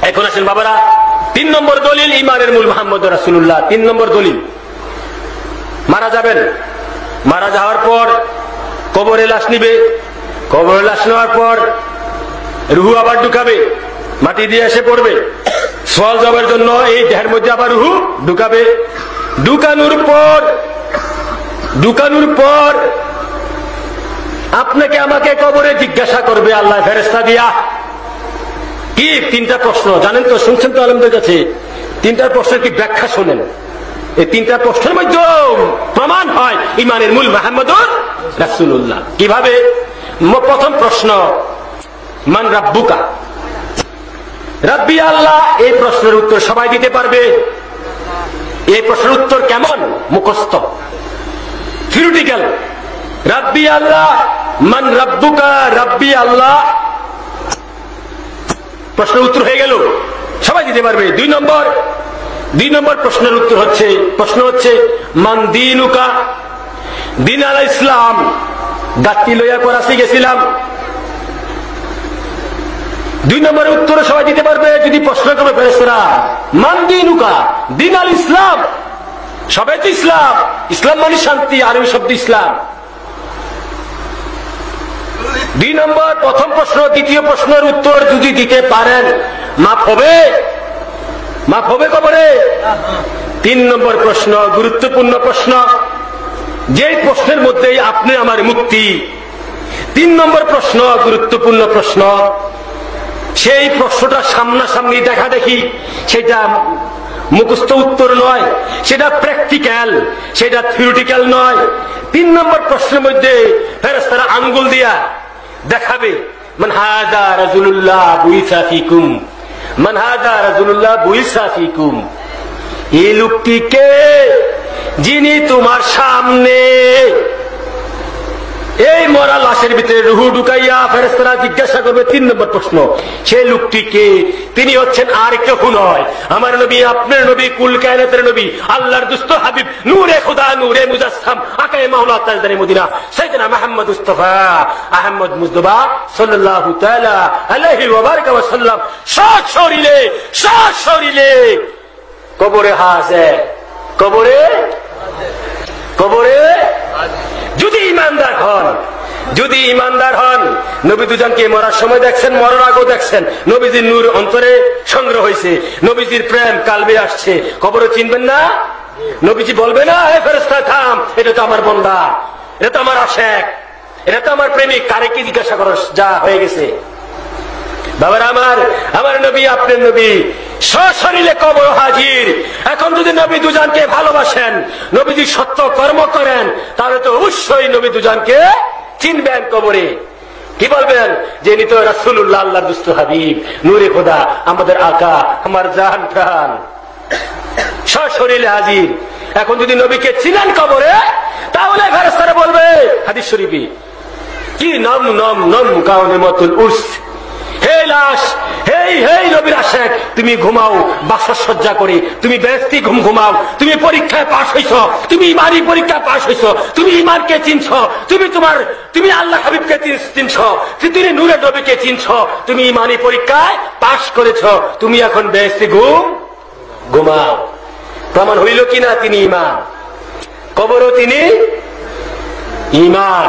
এখন আসেন বাবারা, 3 নম্বর দলিল ঈমানের মূল মুহাম্মদ রাসূলুল্লাহ। 3 নম্বর দলিল, মারা যাবেন, মারা যাওয়ার পর কবরে লাশ নিবে, কবরে লাশ নেওয়ার পর রুহু আবার ঢুকাবে, মাটি দিয়ে এসে পড়বে, সওয়াল জবাবের জন্য এই দেহের মধ্যে আবার রুহু ঢুকাবে। ঢুকানোর পর আপনাকে আমাকে কবরে জিজ্ঞাসা করবে আল্লাহ ফেরেশতা দিয়া। কি 3টা প্রশ্ন জানেন তো, শুনছেন তো আলেমদের কাছে? 3টা প্রশ্নের কি ব্যাখ্যা শোনেন। এই 3টা প্রশ্নের মধ্যে প্রমাণ হয় ঈমানের মূল মুহাম্মদুর রাসূলুল্লাহ। কিভাবে? প্রথম প্রশ্ন, মান রাব্বুকা, রাব্বি আল্লাহ। এই প্রশ্নের উত্তর সবাই দিতে পারবে। এই প্রশ্নের উত্তর কেমন? মুখস্থ, থিওরিটিক্যাল। রাব্বি আল্লাহ, মান রাব্বুকা, রাব্বি আল্লাহ, প্রশ্নের উত্তর হয়ে গেল, সবাই দিতে পারবে। 2 নম্বর প্রশ্নের উত্তর হচ্ছে, প্রশ্ন হচ্ছে মান দীনুকা, দিন আল ইসলাম। গাছটি লইয়া করাচি গেছিলাম। 2 নম্বরের উত্তর সবাই দিতে পারবে যদি প্রশ্ন করবে ফেরেশতারা মান দীনুকা, দিন আল ইসলাম। সবাই তো ইসলাম, ইসলাম মানে শান্তি, আরবি শব্দ ইসলাম। 2 নম্বর প্রথম প্রশ্ন, দ্বিতীয় প্রশ্নের উত্তর যদি দিতে পারেন মাফ হবে, মাফ হবে কবরে। 3 নম্বর প্রশ্ন, গুরুত্বপূর্ণ প্রশ্ন, যে প্রশ্নের মধ্যেই আপনি আমার মুক্তি। 3 নম্বর প্রশ্ন, গুরুত্বপূর্ণ প্রশ্ন। সেই প্রশ্নটা সামনাসামনি দেখা দেখি, সেটা মুখস্থ উত্তর নয়, সেটা প্র্যাকটিক্যাল, সেটা থিওরিটিক্যাল নয়। 3 নম্বর প্রশ্নের মধ্যে ফেরেশতারা আঙ্গুল দিয়া দেখাবে মান হাযা রাজুলুল্লাহ বুইসা ফিকুম, মান হাযা রাজুলুল্লাহ বুইসা ফিকুম। এই লোকটি কে যিনি তোমার সামনে। এই মরা লাশের ভিতরে রুহু ঢুকাইয়া ফেরেশতারা জিজ্ঞাসা করবে 3 নম্বর প্রশ্ন, সেই লোকটি কে? তিনি হচ্ছেন আর কেউ নয়, আমার নবী, আপনার নবী, কুল কায়নাতের নবী, আল্লাহর দুস্ত হাবিব, নূরে খুদা, নূরে মুজাসসাম, আকায়ে মাওলা তাজদারে মদিনা, সাইয়েদনা মুহাম্মদ মুস্তাফা আহমদ মুজতবা সাল্লাল্লাহু তাআলা আলাইহি ওয়া বারাকা ওয়া সাল্লাম। সশরীরে কবরে হাজির, কবরে যদি ইমানদার হন, নবী দুজনকে মরার সময় দেখছেন, মরার আগেও দেখছেন, নবীজির নূর অন্তরে সংগ্রহ হয়েছে, নবীজির প্রেম কালবে আসছে, কবরে চিনবেন না? নবীজি বলবে না হে ফেরেশতা থাম, এটা তো আমার বান্দা, এটা তো আমার আশিক, এটা তো আমার প্রেমিক, কারে কি জিজ্ঞাসা করো, যা হয়ে গেছে। বাবার আমার নবী, আপনার নবী সশরীরে কবর হাজির। এখন যদি নবী দুজনকে ভালোবাসেন, নবীজি সত্য কর্ম করেন, তাহলে তো অবশ্যই নবী দুজনকে চিনবেন কবরে। কি বলবেন? যে ইনি তো রাসূলুল্লাহ, আল্লাহর দুস্ত হাবিব, নূরে খোদা, আমাদের আকা, আমার জান প্রাণ, সশরীরে হাজির। এখন যদি নবীকে চিনেন কবরে, তাহলে ফেরেশতারা বলবে হাদিস শরীফে, কি নম নম নম কাউনিমাতুল উরস, হে লাশ, হেই নবীর আশিক, তুমি ঘুমাও বাসসজ্জা করে, তুমি বেহেশতি ঘুম ঘুমাও, তুমি পরীক্ষায় পাস হইছ, তুমি ইমানি পরীক্ষায় পাস হইছ, তুমি ইমানকে চিনছ, তুমি আল্লাহ হাবিবকে চিনছ, তুমি নূরের নবীকে চিনছ, তুমি ইমানি পরীক্ষায় পাস করেছ, তুমি এখন বেহেশতি ঘুমাও। প্রমাণ হইল কিনা তিনি ইমান, কবরও তিনি ইমান।